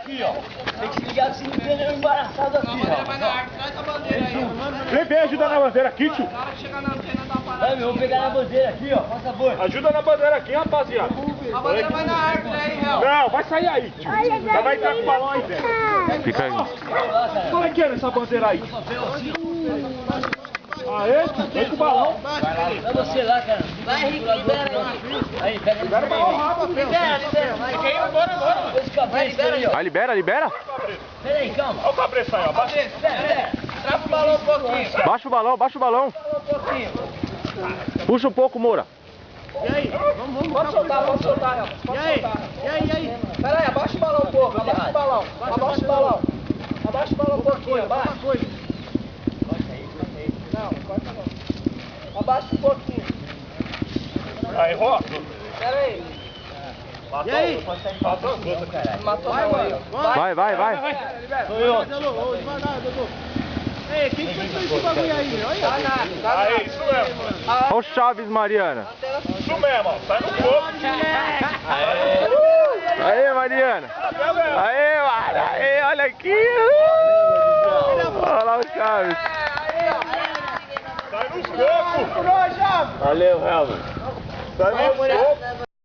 Aqui, ó. Tem que se ligar se não tem nenhum embaraçado aqui, ó. Vai na árvore, traz a bandeira aí. Vem ajudar na bandeira aqui, tio. Na hora que chegar na antena, dá uma parada. Vai, meu, vou pegar na bandeira aqui, ó. Faz favor. Ajuda na bandeira aqui, rapaziada. A bandeira vai na árvore aí, Real. Não, vai sair aí, tio. Já vai entrar com o balão aí dentro. Fica aí. Como é que é essa bandeira aí? Aê, tio, vem com o balão. Vai você lá, cara. Vai, Henrique, libera aí. Aí, pega Libera o balão rápido. Libera. Bora. Vai, libera aí, ó. Vai, libera. Pera aí, calma. Olha o cabreço aí, ó. Pera. Trava o balão um pouquinho. Baixa o balão. Um pouquinho. Puxa um pouco, Moura. E aí? Pode soltar, Real. Pode soltar. E aí? Pera aí, abaixa o balão um pouco. Abaixa o balão um pouquinho. Abaixa. Não, corta não. Abaixa um pouquinho. Aí, Rock. Pera aí. Matou, E aí? Matou as outras, caralho. Matou não aí. Vai. Sou eu. Devagar, Dudu. Ei, quem que fez esse bagulho aí? Olha. Aí, isso mesmo. Olha o Chaves, Mariana. Isso mesmo, ó. Sai no fogo. Aê, Mariana. Aê, Mara. Aê, olha aqui. Olha lá o Chaves. Sai nos cocos. Valeu, Helmer. Sai nos cocos.